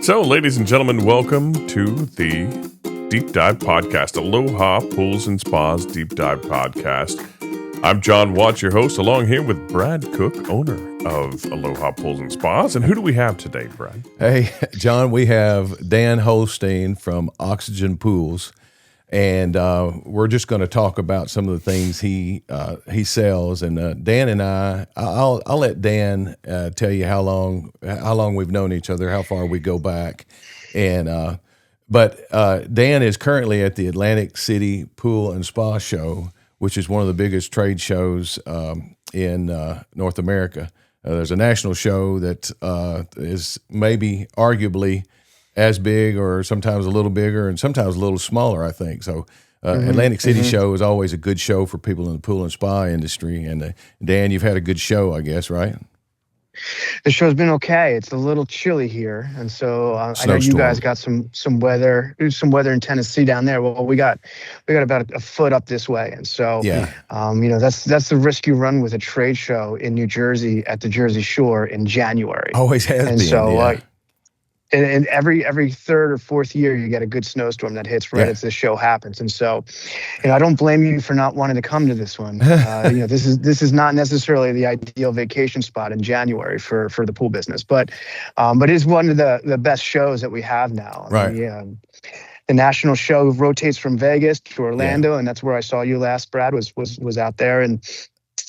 So, ladies and gentlemen, welcome to the Deep Dive Podcast, Aloha Pools and Spas Deep Dive Podcast. I'm John Watts, your host, along here with Brad Cook, owner of Aloha Pools and Spas. And who do we have today, Brad? Hey, John, we have Dan Holstein from Oxygen Pools, and we're just going to talk about some of the things he sells. And Dan and I'll let Dan tell you how long we've known each other, how far we go back, and but Dan is currently at the Atlantic City Pool and Spa Show, which is one of the biggest trade shows in North America. There's a national show that is maybe arguably as big or sometimes a little bigger and sometimes a little smaller, I think. So Atlantic City show is always a good show for people in the pool and spa industry. And Dan, you've had a good show, I guess, right? The show's been okay. It's a little chilly here, and so I know you guys got some weather in Tennessee down there. Well, we got about a foot up this way, and so that's the risk you run with a trade show in New Jersey at the Jersey Shore in January. Always has been. So and every third or fourth year, you get a good snowstorm that hits right as the show happens. And so, I don't blame you for not wanting to come to this one. This is not necessarily the ideal vacation spot in January for the pool business, but it is one of the best shows that we have now. Right. The national show rotates from Vegas to Orlando, and that's where I saw you last. Brad was out there, and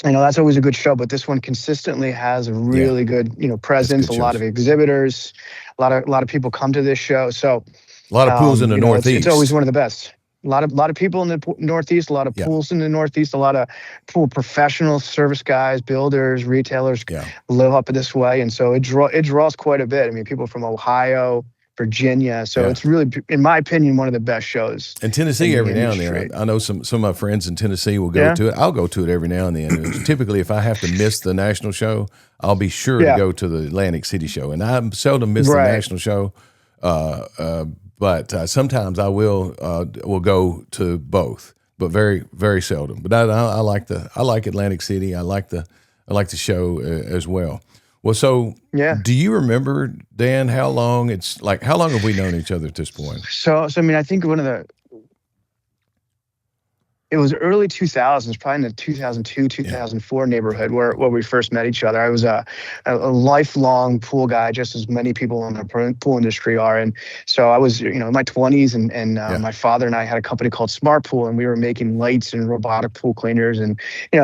that's always a good show. But this one consistently has a really good presence. A lot of exhibitors. A lot of people come to this show. So a lot of pools in the Northeast. It's always one of the best. A lot of people in the Northeast. A lot of pools in the Northeast. A lot of pool professionals, service guys, builders, retailers live up this way, and so it draws quite a bit. I mean, people from Ohio, Virginia. So it's really, in my opinion, one of the best shows. And Tennessee every now and then. I know some of my friends in Tennessee will go to it. I'll go to it every now and then. Typically, if I have to miss the national show, I'll be sure to go to the Atlantic City show. And I seldom miss the national show, but sometimes I will go to both, but very, very seldom. But I like Atlantic City. I like the show as well. Well, so do you remember, Dan, how long have we known each other at this point? So I mean, I think it was early 2000s, probably in the 2002, 2004 neighborhood where we first met each other. I was a lifelong pool guy, just as many people in the pool industry are. And so I was, in my 20s, and my father and I had a company called Smart Pool, and we were making lights and robotic pool cleaners and,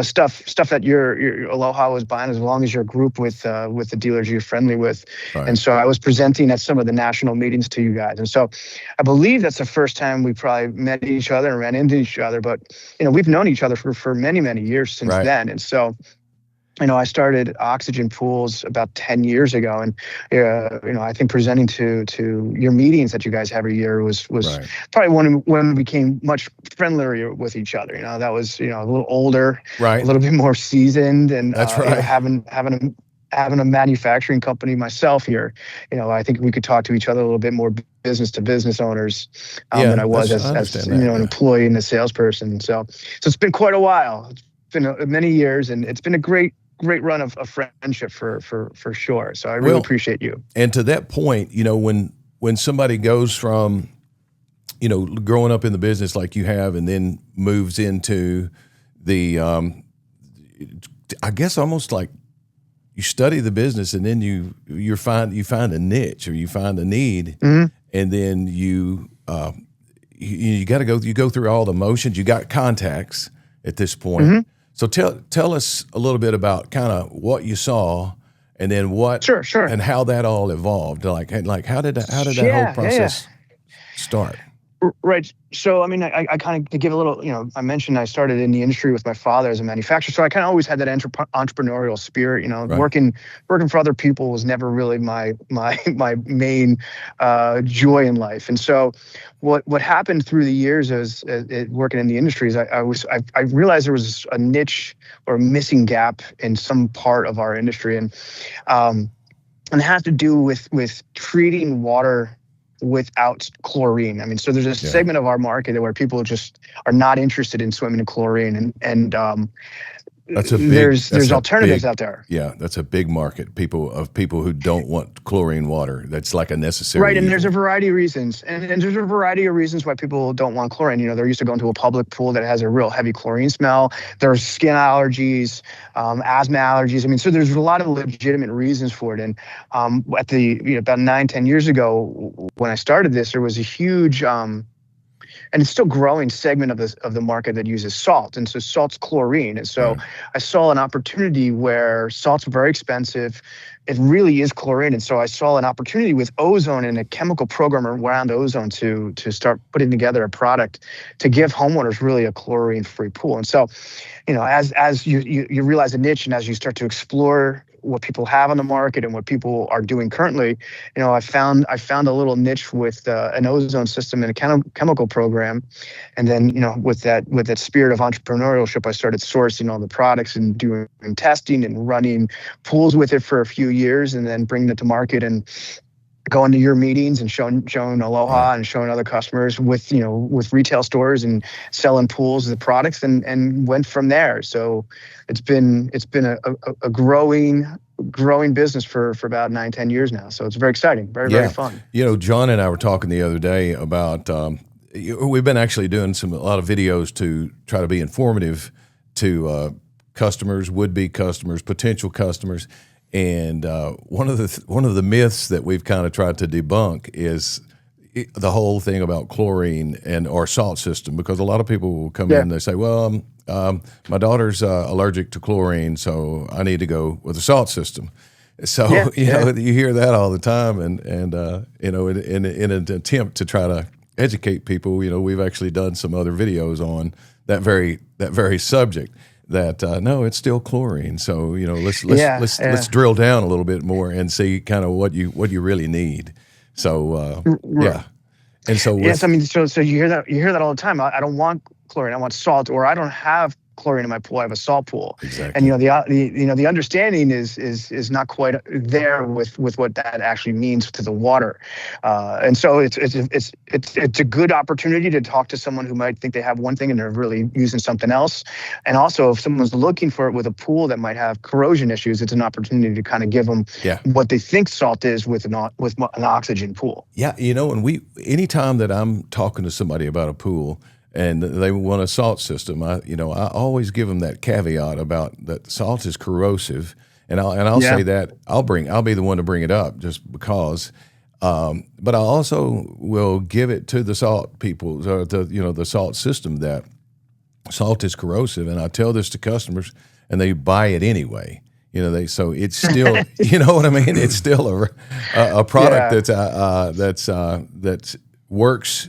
stuff that your Aloha was buying, as long as you're grouped with the dealers you're friendly with. Right. And so I was presenting at some of the national meetings to you guys. And so I believe that's the first time we probably met each other and ran into each other. But we've known each other for many, many years since then. And so, I started Oxygen Pools about 10 years ago. And, I think presenting to your meetings that you guys have every year was probably when we became much friendlier with each other. That was, a little older, a little bit more seasoned. And having a manufacturing company myself here, I think we could talk to each other a little bit more business to business owners than I was as an employee and a salesperson. So it's been quite a while. It's been many years, and it's been a great run of friendship for sure. So I really appreciate you. And to that point, when somebody goes from, growing up in the business like you have, and then moves into the, I guess almost like, you study the business, and then you find a niche, or you find a need, and then you got to go through all the motions. You got contacts at this point. So tell us a little bit about kind of what you saw, and then what and how that all evolved. Like how did that whole process start? Right. So, I mean, I kind of, to give a little, I mentioned I started in the industry with my father as a manufacturer. So I kind of always had that entrepreneurial spirit, working for other people was never really my main joy in life. And so what happened through the years as working in the industry is I realized there was a niche or a missing gap in some part of our industry. And it has to do with treating water without chlorine. I mean, so there's a segment of our market where people just are not interested in swimming in chlorine, and there's alternatives out there. Yeah, that's a big market. People who don't want chlorine water. That's like a necessary Right, and evil. there's a variety of reasons, and there's a variety of reasons why people don't want chlorine. They're used to going to a public pool that has a real heavy chlorine smell. There's skin allergies, asthma allergies. I mean, so there's a lot of legitimate reasons for it. And at about 9-10 years ago, when I started this, there was a huge and it's still growing segment of the market that uses salt. And so salt's chlorine. And so I saw an opportunity where salt's very expensive. It really is chlorine. And so I saw an opportunity with ozone and a chemical program around ozone to start putting together a product to give homeowners really a chlorine-free pool. And so, as you realize a niche and as you start to explore what people have on the market and what people are doing currently, I found a little niche with an ozone system and a chemical program, and then with that spirit of entrepreneurship, I started sourcing all the products and doing testing and running pools with it for a few years, and then bringing it to market and going to your meetings and showing Aloha and showing other customers with retail stores and selling pools, the products, and went from there. So it's been a growing business for about 9-10 years now. So it's very exciting, very fun. John and I were talking the other day about we've been actually doing a lot of videos to try to be informative to customers, would-be customers, potential customers. And one of the myths that we've kind of tried to debunk is the whole thing about chlorine or salt system, because a lot of people will come in and they say, well, my daughter's allergic to chlorine, so I need to go with a salt system. So you hear that all the time, and in an attempt to try to educate people, we've actually done some other videos on that very subject. That no, it's still chlorine. So let's drill down a little bit more and see kind of what you really need. So and so yes, I mean, so you hear that all the time. I don't want chlorine. I want salt, or I don't have chlorine in my pool. I have a salt pool. Exactly. And the understanding is not quite there with what that actually means to the water. And so it's a good opportunity to talk to someone who might think they have one thing and they're really using something else. And also, if someone's looking for it with a pool that might have corrosion issues, it's an opportunity to kind of give them what they think salt is with an oxygen pool. Yeah, and anytime that I'm talking to somebody about a pool and they want a salt system, I always give them that caveat about that salt is corrosive, and I'll say that I'll be the one to bring it up just because, but I also will give it to the salt people, the salt system, that salt is corrosive, and I tell this to customers, and they buy it anyway. So it's still, you know what I mean? It's still a product that works.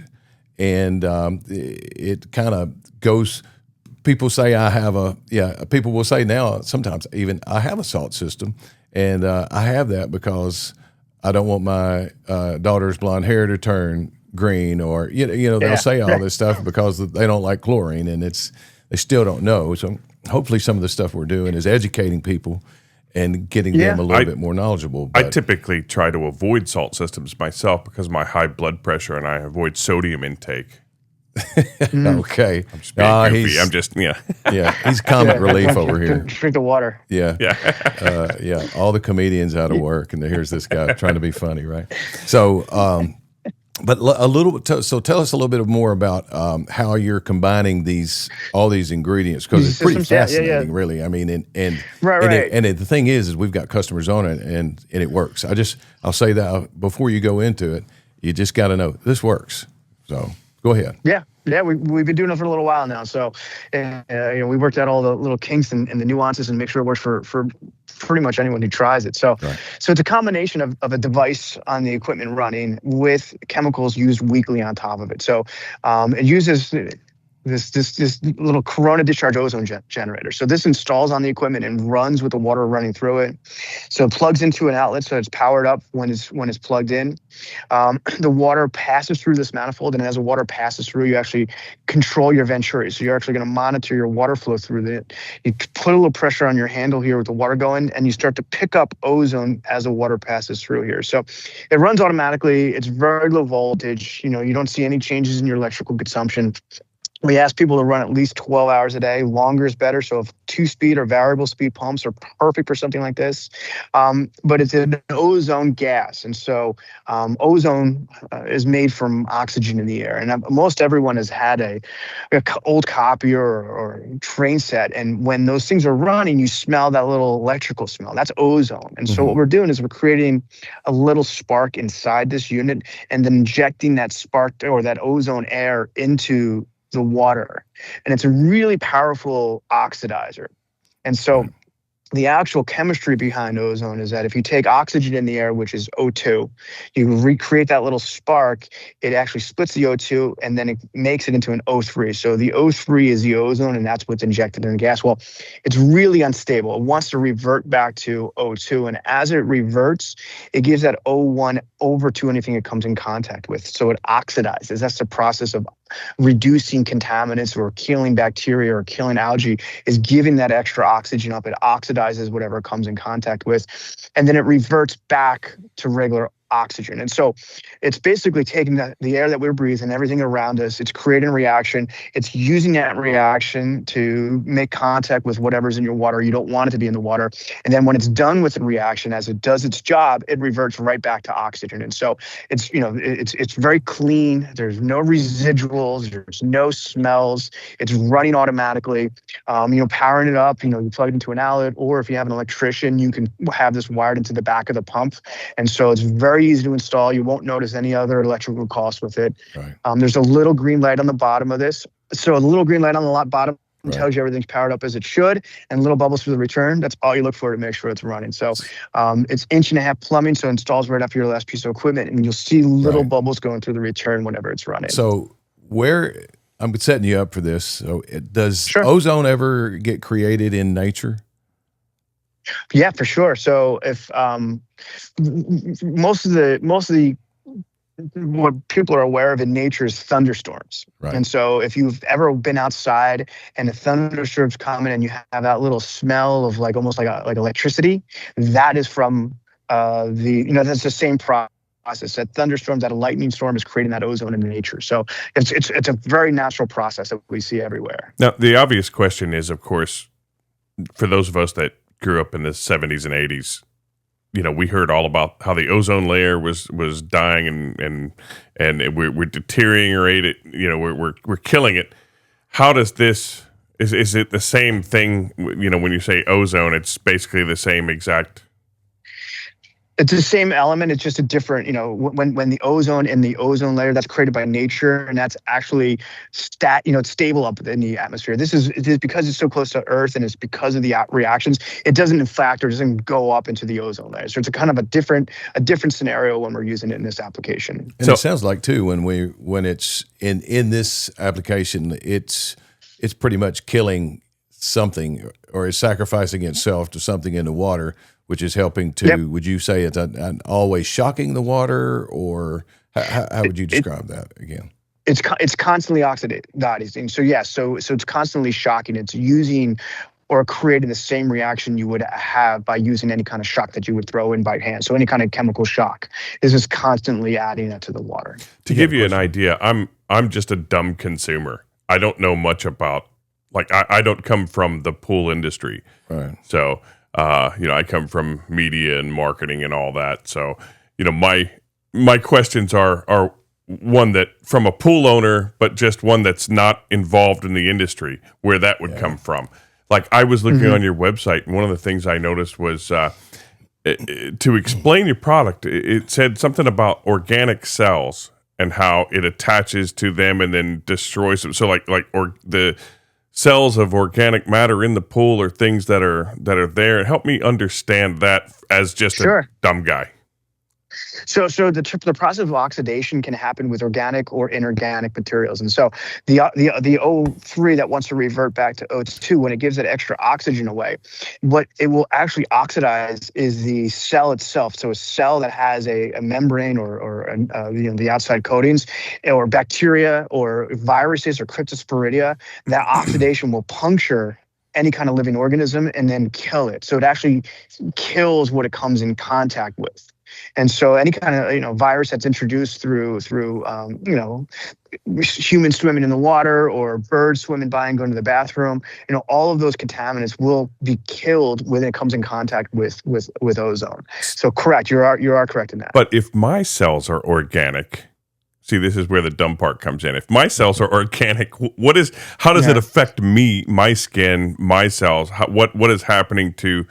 And it kind of goes, people say people will say now sometimes even I have a salt system, and I have that because I don't want my daughter's blonde hair to turn green, or they'll say all this stuff because they don't like chlorine, and they still don't know. So hopefully some of the stuff we're doing is educating people and getting them a little bit more knowledgeable. But I typically try to avoid salt systems myself because of my high blood pressure, and I avoid sodium intake. Okay. I'm just being goofy. I'm just, he's comic relief over here. Drink the water. Yeah. All the comedians out of work, and here's this guy trying to be funny, right? So, but so tell us a little bit more about how you're combining all these ingredients, because it's pretty fascinating, really. I mean, and the thing is we've got customers on it, and it works. I'll say that before you go into it, you just got to know this works. So go ahead. Yeah, we've been doing it for a little while now. So, we worked out all the little kinks and the nuances and make sure it works for pretty much anyone who tries it. So, so it's a combination of a device on the equipment running with chemicals used weekly on top of it. So, it uses this little corona discharge ozone generator. So this installs on the equipment and runs with the water running through it. So it plugs into an outlet, so it's powered up when it's plugged in. The water passes through this manifold, and as the water passes through, you actually control your venturi. So you're actually going to monitor your water flow through it. You put a little pressure on your handle here with the water going, and you start to pick up ozone as the water passes through here. So it runs automatically. It's very low voltage. You don't see any changes in your electrical consumption. We ask people to run at least 12 hours a day. Longer is better. So if 2-speed or variable speed pumps are perfect for something like this. But it's an ozone gas. And so ozone is made from oxygen in the air. And most everyone has had a old copier or train set. And when those things are running, you smell that little electrical smell. That's ozone. And so what we're doing is we're creating a little spark inside this unit and then injecting that spark or that ozone air into the water. And it's a really powerful oxidizer. And so the actual chemistry behind ozone is that if you take oxygen in the air, which is O2, you recreate that little spark, it actually splits the O2 and then it makes it into an O3. So the O3 is the ozone and that's what's injected in the gas. Well, it's really unstable. It wants to revert back to O2. And as it reverts, it gives that O1 over to anything it comes in contact with. So it oxidizes. That's the process of reducing contaminants or killing bacteria or killing algae, is giving that extra oxygen up. It oxidizes whatever it comes in contact with, and then it reverts back to regular oxygen. And so it's basically taking the air that we're breathing, everything around us, it's creating a reaction. It's using that reaction to make contact with whatever's in your water. You don't want it to be in the water. And then when it's done with the reaction, as it does its job, it reverts right back to oxygen. And so it's, it's very clean. There's no residuals. There's no smells. It's running automatically. Powering it up, you plug it into an outlet, or if you have an electrician, you can have this wired into the back of the pump. And so it's very easy to install. You won't notice any other electrical costs with it. Right. There's a little green light on the bottom of this. So a little green light on the bottom tells you everything's powered up as it should, and little bubbles through the return. That's all you look for to make sure it's running. So it's 1.5-inch plumbing, so it installs right after your last piece of equipment, and you'll see little bubbles going through the return whenever it's running. So I'm setting you up for this. So does ozone ever get created in nature? Yeah, for sure. So if most of the what people are aware of in nature is thunderstorms. Right. And so if you've ever been outside and a thunderstorm's coming and you have that little smell of almost like electricity, that is from that's the same process. That thunderstorms, that a lightning storm is creating that ozone in nature. So it's a very natural process that we see everywhere. Now, the obvious question is, of course, for those of us that grew up in the 70s and 80s, we heard all about how the ozone layer was dying and we're deteriorating it. We're killing it. How does this? Is it the same thing? When you say ozone, it's basically the same exact. It's the same element. It's just a different, when the ozone in the ozone layer, that's created by nature, and that's actually it's stable up in the atmosphere. It is because it's so close to Earth, and it's because of the reactions. It doesn't inflect or doesn't go up into the ozone layer. So it's a kind of a different scenario when we're using it in this application. And it sounds like too when it's in this application, it's pretty much killing something or is sacrificing itself to something in the water, which is helping to, would you say it's always shocking the water, or how would you describe that again? It's constantly oxidizing. So it's constantly shocking. It's using or creating the same reaction you would have by using any kind of shock that you would throw in by hand. So any kind of chemical shock is just constantly adding that to the water. To give you an idea, I'm just a dumb consumer. I don't know much about, I don't come from the pool industry. Right. So, I come from media and marketing and all that. So, my questions are one that from a pool owner, but just one that's not involved in the industry, where that would come from. I was looking on your website, and one of the things I noticed was to explain your product, it said something about organic cells and how it attaches to them and then destroys them. So the cells of organic matter in the pool are things that are there. Help me understand that as just a dumb guy. So the process of oxidation can happen with organic or inorganic materials. And so the O3 that wants to revert back to O2, when it gives that extra oxygen away, what it will actually oxidize is the cell itself. So a cell that has a membrane or the outside coatings, or bacteria or viruses or cryptosporidia, that oxidation will puncture any kind of living organism and then kill it. So it actually kills what it comes in contact with. And so any kind of virus that's introduced through humans swimming in the water or birds swimming by and going to the bathroom, all of those contaminants will be killed when it comes in contact with ozone. So correct, you are correct in that. But if my cells are organic, see, this is where the dumb part comes in. If my cells are organic, how does it affect me, my skin, my cells? What is happening to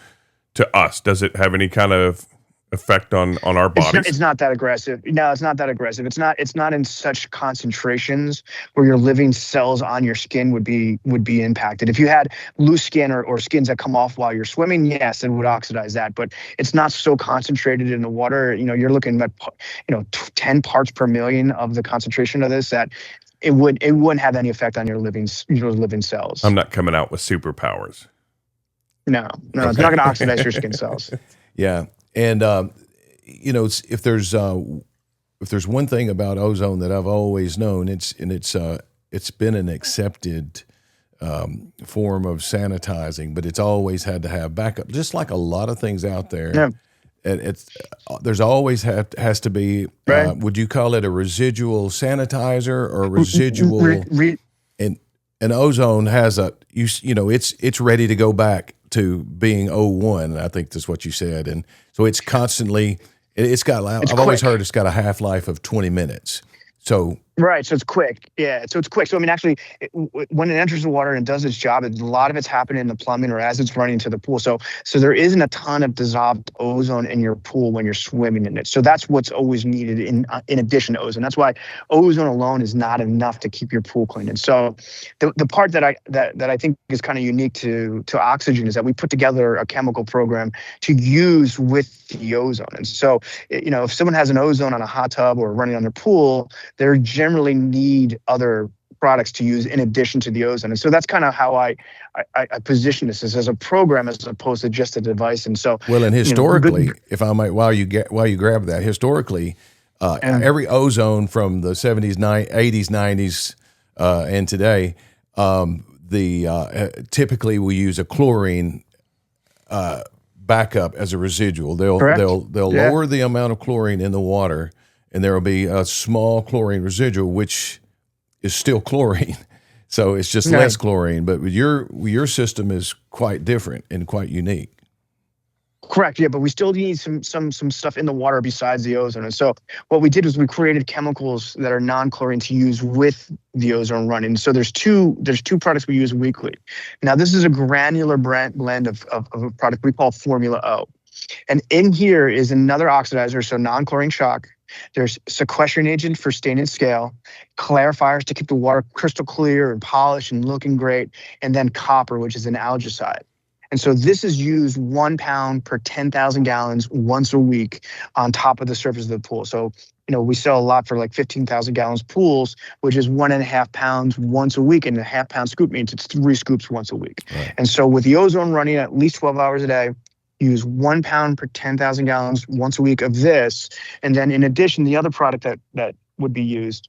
us? Does it have any kind of effect on our bodies? It's not that aggressive. No, it's not that aggressive. It's not in such concentrations where your living cells on your skin would be impacted. If you had loose skin or skins that come off while you're swimming, yes, it would oxidize that. But it's not so concentrated in the water. You're looking at 10 parts per million of the concentration of this, that it wouldn't have any effect on your living cells. I'm not coming out with superpowers. No, okay. It's not going to oxidize your skin cells. Yeah. And if there's one thing about ozone that I've always known, it's been an accepted form of sanitizing, but it's always had to have backup, just like a lot of things out there. Yeah. There's always has to be. Right. Would you call it a residual sanitizer or residual? And ozone has it's ready to go back to being 01. I think that's what you said. And so it's constantly, I've always heard it's got a half-life of 20 minutes. So right, so it's quick. Yeah, so it's quick. So I mean, actually, when it enters the water and does its job, a lot of it's happening in the plumbing or as it's running to the pool. So there isn't a ton of dissolved ozone in your pool when you're swimming in it. So that's what's always needed in addition to ozone. That's why ozone alone is not enough to keep your pool clean. And so the part that I think is kind of unique to Oxygen is that we put together a chemical program to use with the ozone. And so if someone has an ozone on a hot tub or running on their pool, they're generally need other products to use in addition to the ozone. And so that's kind of how I position this as a program as opposed to just a device. And so, well, and historically, if I might, while you grab that, historically, every ozone from the 70s, 80s, 90s, and today, typically we use a chlorine backup as a residual. They'll lower the amount of chlorine in the water, and there will be a small chlorine residual, which is still chlorine. So it's just less chlorine. But your system is quite different and quite unique. Correct. Yeah, but we still need some stuff in the water besides the ozone. And so what we did was we created chemicals that are non-chlorine to use with the ozone running. So there's two products we use weekly. Now this is a granular blend of a product we call Formula O. And in here is another oxidizer, so non-chlorine shock. There's sequestering agent for stain and scale, clarifiers to keep the water crystal clear and polished and looking great, and then copper, which is an algicide. And so this is used 1 pound per 10,000 gallons once a week on top of the surface of the pool. So, we sell a lot for like 15,000 gallons pools, which is 1.5 pounds once a week. And a half-pound scoop means it's 3 scoops once a week. Right. And so with the ozone running at least 12 hours a day, use 1 pound per 10,000 gallons once a week of this. And then in addition, the other product that would be used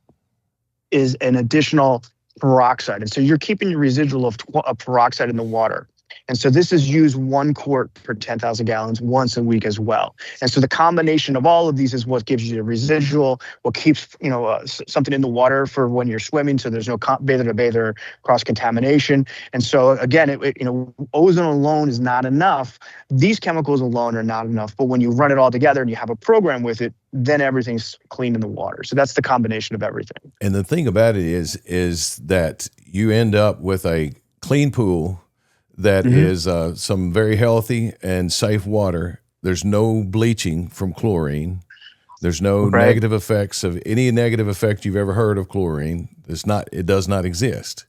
is an additional peroxide. And so you're keeping your residual of peroxide in the water. And so this is used 1 quart per 10,000 gallons once a week as well. And so the combination of all of these is what gives you the residual, what keeps something in the water for when you're swimming, so there's no bather-to-bather cross-contamination. And so again, ozone alone is not enough. These chemicals alone are not enough. But when you run it all together and you have a program with it, then everything's clean in the water. So that's the combination of everything. And the thing about it is that you end up with a clean pool that is some very healthy and safe water. There's no bleaching from chlorine. There's no negative effects of any negative effect you've ever heard of chlorine. It does not exist.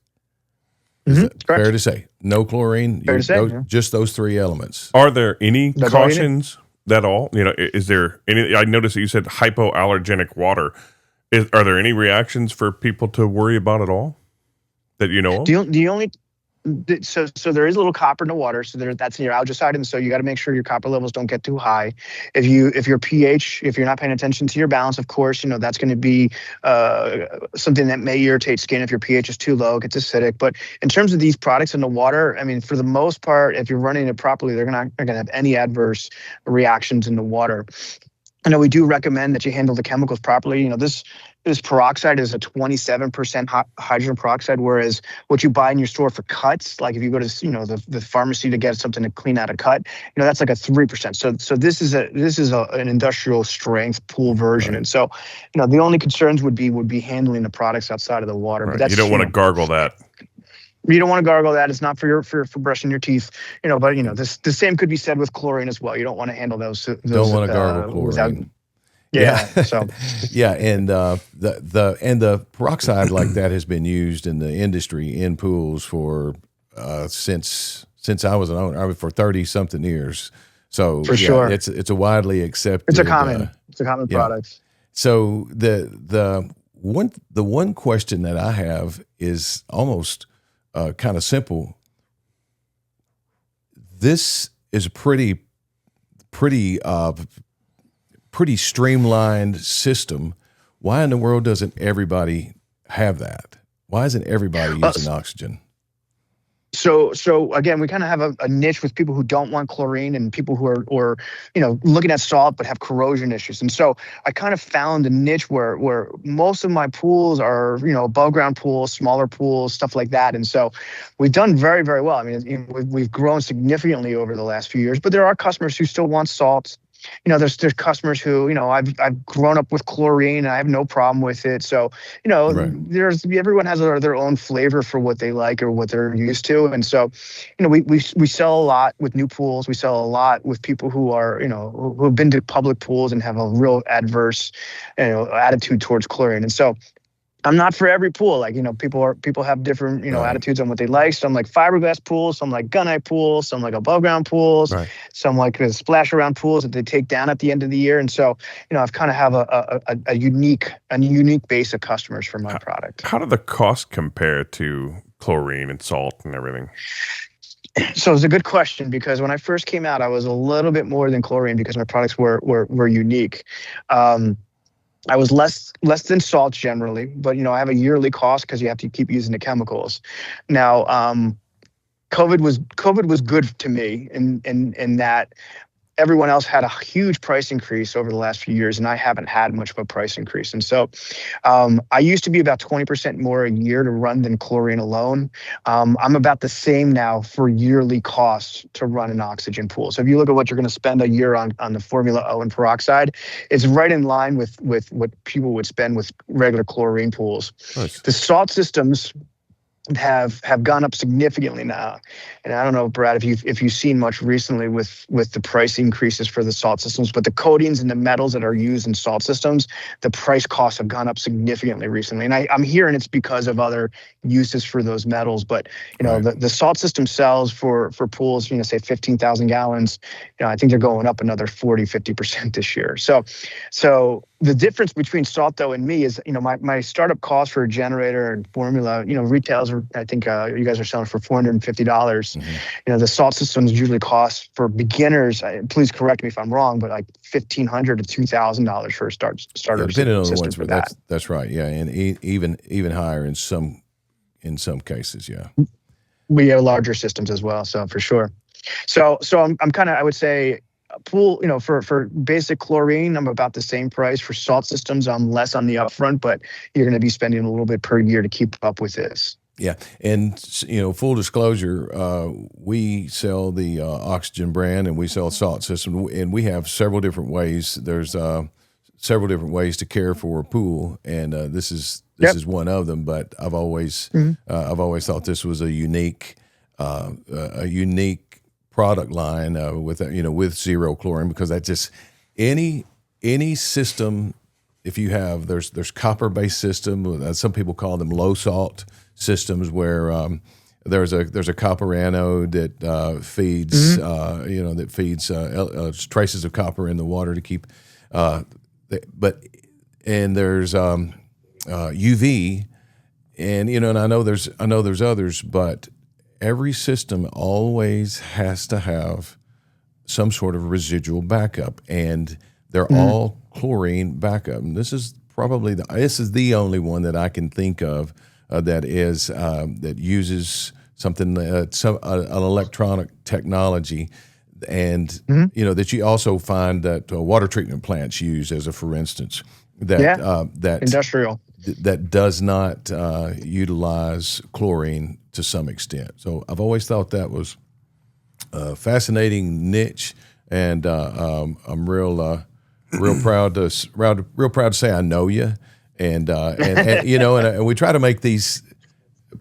Fair to say. No chlorine. Fair to say, just those 3 elements. Are there any cautions at all? Is there any? I noticed that you said hypoallergenic water. Are there any reactions for people to worry about at all that you know of? So there is a little copper in the water, so that's in your algicide, and so you got to make sure your copper levels don't get too high. If your pH, if you're not paying attention to your balance, of course, that's going to be something that may irritate skin. If your pH is too low, it gets acidic. But in terms of these products in the water, I mean, for the most part, if you're running it properly, they're not going to have any adverse reactions in the water. I know we do recommend that you handle the chemicals properly. this peroxide is a 27% hydrogen peroxide, whereas what you buy in your store for cuts, like if you go to the pharmacy to get something to clean out a cut, that's like a 3%. So this is an industrial strength pool version, Right. and so the only concerns would be handling the products outside of the water. Right. But that's You don't want to gargle that. You don't want to gargle that. It's not for brushing your teeth, But the same could be said with chlorine as well. You don't want to handle those. Don't want to gargle chlorine. Without, yeah. So yeah, and the peroxide like that has been used in the industry in pools for since I was an owner, for 30-something years. So for sure, it's a widely accepted. It's a common product. So the one question that I have is almost kind of simple. This is a pretty streamlined system. Why in the world doesn't everybody have that? Why isn't everybody using oxygen? So again, we kind of have a niche with people who don't want chlorine and people who are looking at salt but have corrosion issues. And so I kind of found a niche where most of my pools are above ground pools, smaller pools, stuff like that. And so we've done very, very well. I mean, we've grown significantly over the last few years, but there are customers who still want salts. There's customers who, I've grown up with chlorine and I have no problem with it. So, Right. Everyone has their own flavor for what they like or what they're used to. And so, we sell a lot with new pools. We sell a lot with people who are, who have been to public pools and have a real adverse, attitude towards chlorine. And so I'm not for every pool. Like, people have different, Right. attitudes on what they like. Some like fiberglass pools, some like gunite pools, some like above ground pools, Right. some like the splash around pools that they take down at the end of the year. And so, I've kind of have a unique base of customers for my product. How do the costs compare to chlorine and salt and everything? So it's a good question, because when I first came out, I was a little bit more than chlorine because my products were unique. I was less than salt generally, but I have a yearly cost because you have to keep using the chemicals. Now, COVID was good to me in that everyone else had a huge price increase over the last few years, and I haven't had much of a price increase. And so I used to be about 20% more a year to run than chlorine alone. I'm about the same now for yearly costs to run an oxygen pool. So if you look at what you're going to spend a year on the Formula O and peroxide, it's right in line with what people would spend with regular chlorine pools. Nice. The salt systems have gone up significantly now, and I don't know, Brad, if you've seen much recently with the price increases for the salt systems, but the coatings and the metals that are used in salt systems, the price costs have gone up significantly recently, and I'm hearing it's because of other uses for those metals. But Right. the salt system sells for pools, say 15,000 gallons. I think they're going up another 40-50% this year. So the difference between salt though and me is, my startup cost for a generator and formula, retails are, I think you guys are selling for $450. Mm-hmm. The salt systems usually cost for beginners, please correct me if I'm wrong, but like $1,500 to $2,000 for a starter Depending on the system ones, for but that. that's right. Yeah, and even higher in some cases. Yeah. We have larger systems as well, so for sure. So I'm kind of, I would say, a pool, for basic chlorine, I'm about the same price. For salt systems, I'm less on the upfront, but you're going to be spending a little bit per year to keep up with this. Yeah, and full disclosure, we sell the Oxygen brand, and we sell salt system, and we have several different ways. There's several different ways to care for a pool, and this is one of them. But I've always thought this was a unique product line with zero chlorine, because that just any system. If you have there's copper based system, some people call them low salt systems, where there's a copper anode that feeds traces of copper in the water to keep and there's UV, and and I know there's others, but every system always has to have some sort of residual backup, and they're all chlorine backup. And this is the only one that I can think of that uses something an electronic technology, and that you also find that water treatment plants use, as a for instance. that industrial. that does not utilize chlorine to some extent. So I've always thought that was a fascinating niche, and I'm real proud to say I know you, and and we try to make these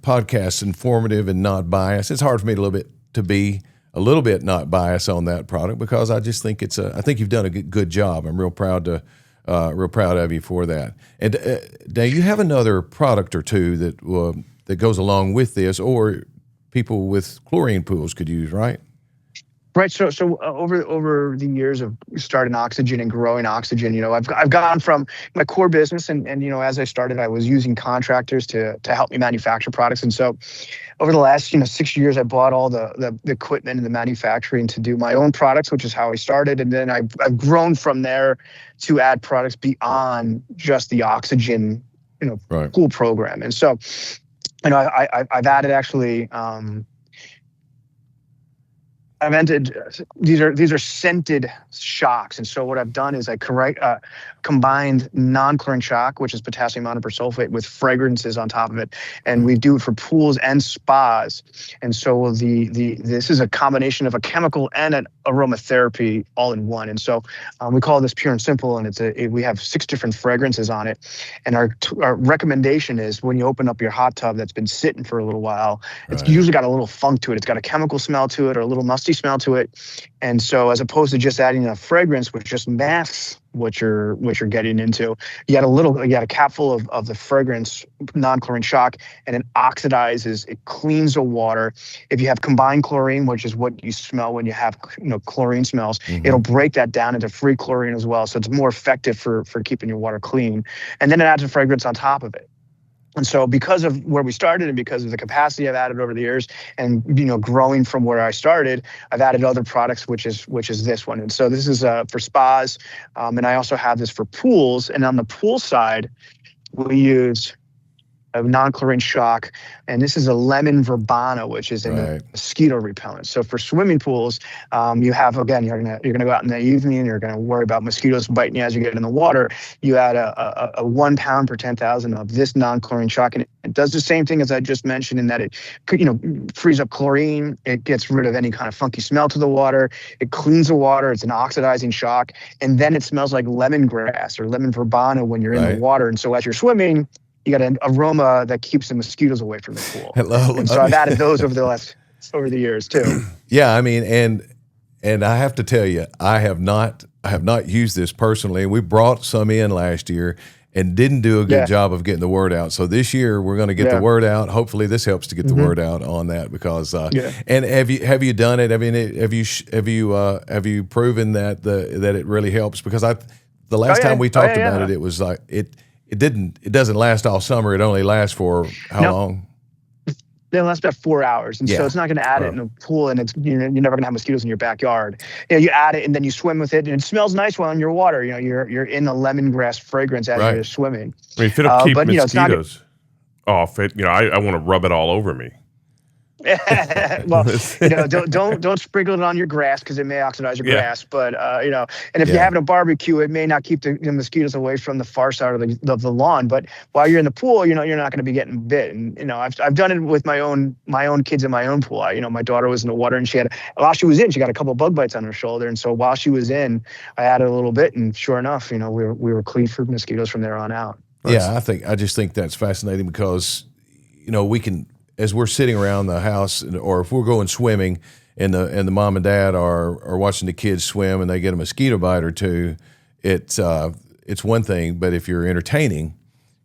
podcasts informative and not biased. It's hard for me to be a little bit not biased on that product because I just think I think you've done a good job. I'm real proud of you for that. And now you have another product or two that goes along with this, or people with chlorine pools could use, right? Right. So over the years of starting Oxygen and growing Oxygen, I've gone from my core business and as I started, I was using contractors to help me manufacture products. And so over the last 6 years, I bought all the equipment and the manufacturing to do my own products, which is how I started. And then I've grown from there to add products beyond just the Oxygen right. pool program. And so I've added actually. I've entered these are scented shocks, and so what I've done is I combined non-chlorine shock, which is potassium monopersulfate, with fragrances on top of it, and we do it for pools and spas. And so this is a combination of a chemical and an aromatherapy all in one. And so we call this Pure and Simple, and we have 6 different fragrances on it. And our recommendation is when you open up your hot tub that's been sitting for a little while, it's usually got a little funk to it. It's got a chemical smell to it or a little musty smell to it. And so as opposed to just adding a fragrance which just masks what you're getting into, you got a capful of the fragrance non-chlorine shock, and it oxidizes, it cleans the water. If you have combined chlorine, which is what you smell when you have chlorine smells, it'll break that down into free chlorine as well. So it's more effective for keeping your water clean. And then it adds a fragrance on top of it. And so because of where we started and because of the capacity I've added over the years and, growing from where I started, I've added other products, which is this one. And so this is for spas. And I also have this for pools. And on the pool side, we use a non-chlorine shock, and this is a lemon verbena, which is a mosquito repellent. So for swimming pools, you have, again, you're gonna go out in the evening, you're gonna worry about mosquitoes biting you as you get in the water. You add a 1 pound per 10,000 of this non-chlorine shock, and it does the same thing as I just mentioned in that it frees up chlorine, it gets rid of any kind of funky smell to the water, it cleans the water, it's an oxidizing shock, and then it smells like lemongrass or lemon verbena when you're in the water. And so as you're swimming, you got an aroma that keeps the mosquitoes away from the pool. And so I've added those over the years too. Yeah, I mean, and I have to tell you, I have not used this personally. We brought some in last year and didn't do a good job of getting the word out. So this year we're going to get the word out. Hopefully this helps to get the word out on that because. And have you done it? I mean, have you proven that it really helps? Because the last time we talked about it, it was like it doesn't last all summer. It only lasts for how long? It lasts about 4 hours. And so it's not going to add it in a pool, and you're never going to have mosquitoes in your backyard. You add it and then you swim with it, and it smells nice while in your water. You're in a lemongrass fragrance as you're swimming. I mean, if it'll keep mosquitoes off it, I want to rub it all over me. Well, don't sprinkle it on your grass because it may oxidize your grass. But and if you're having a barbecue, it may not keep the mosquitoes away from the far side of the lawn. But while you're in the pool, you're not going to be getting bit. And I've done it with my own kids in my own pool. My daughter was in the water, and while she was in, she got a couple bug bites on her shoulder. And so while she was in, I added a little bit, and sure enough, we were clean for mosquitoes from there on out. Yeah, I just think that's fascinating because we can. As we're sitting around the house, or if we're going swimming, and the mom and dad are watching the kids swim, and they get a mosquito bite or two, it's one thing. But if you're entertaining,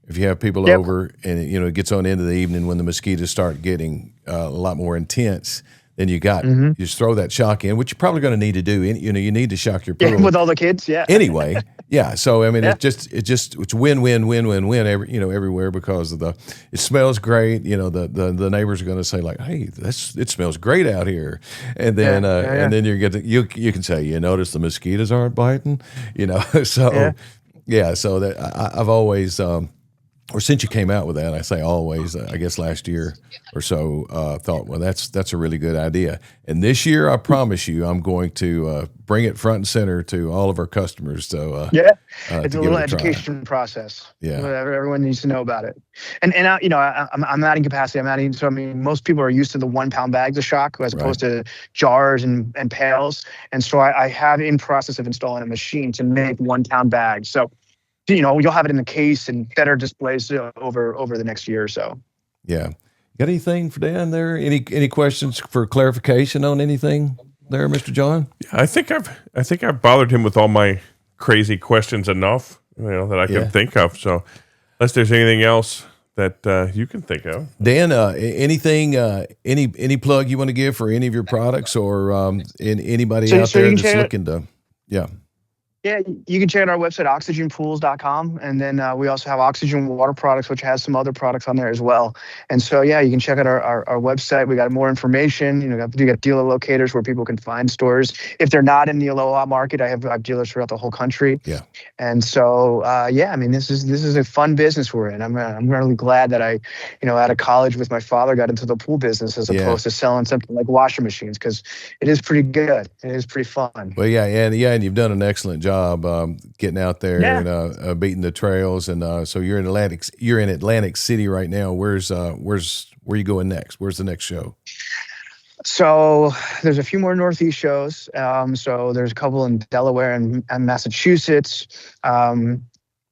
if you have people over, and it gets on into the evening when the mosquitoes start getting a lot more intense, then you just throw that shock in, which you're probably going to need to do. You need to shock your pool with all the kids. Anyway. Yeah, so I mean, it's win-win everywhere because it smells great. The neighbors are going to say like, "Hey, it smells great out here," and then and then you can say, "You notice the mosquitoes aren't biting," So so that I've always or since you came out with that, I say always, I guess last year or so, thought, well, that's a really good idea. And this year, I promise you, I'm going to bring it front and center to all of our customers. So it's a little education process. Yeah, everyone needs to know about it. And I'm adding capacity. I'm adding. So I mean, most people are used to the 1 pound bags of shock as opposed to jars and pails. And so I have in process of installing a machine to make 1 pound bags. So you'll have it in the case and better displays over the next year or so. Yeah. Got anything for Dan there? Any questions for clarification on anything there, Mr. John? I think I've bothered him with all my crazy questions enough, that I can think of. So unless there's anything else that you can think of. Dan, anything, any plug you want to give for any of your products or anybody out there that's looking to, Yeah, you can check out our website, oxygenpools.com. And then we also have Oxygen Water Products, which has some other products on there as well. And so, you can check out our website. We got more information. We got dealer locators where people can find stores. If they're not in the Aloha market, I have dealers throughout the whole country. Yeah. And so, I mean, this is a fun business we're in. I'm really glad that I, out of college with my father, got into the pool business as opposed to selling something like washing machines, because it is pretty good. It is pretty fun. Well, and you've done an excellent job getting out there and beating the trails. And so you're in Atlantic City right now. Where you going next? Where's the next show? So there's a few more Northeast shows. So there's a couple in Delaware and Massachusetts.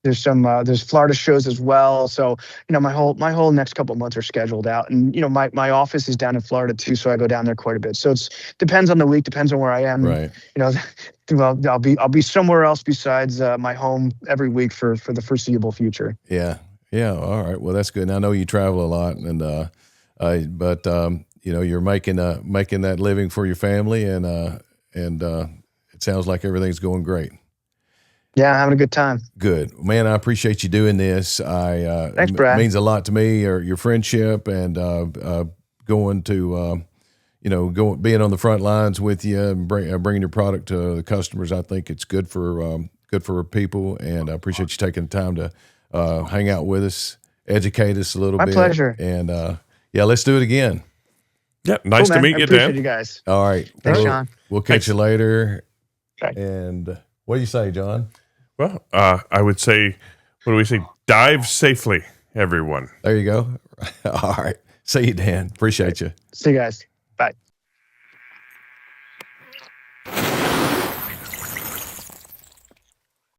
There's Florida shows as well. So, my whole next couple of months are scheduled out. And, my office is down in Florida too. So I go down there quite a bit. So depends on the week, depends on where I am. Right. Well, I'll be somewhere else besides my home every week for the foreseeable future. Yeah. Yeah. All right. Well, that's good. And I know you travel a lot but you're making that living for your family and it sounds like everything's going great. Yeah, having a good time. Good, man. I appreciate you doing this. Thanks, Brad. It means a lot to me, or your friendship, and going to, being on the front lines with you and bringing your product to the customers. I think it's good for people, and I appreciate you taking the time to hang out with us, educate us a little bit. My pleasure. And let's do it again. Yeah, nice to meet you, Dan. Appreciate you guys. All right, thanks, John. We'll catch you later. Okay. And what do you say, John? Well, I would say, what do we say? Dive safely, everyone. There you go. All right. See you, Dan. Appreciate you. See you guys. Bye.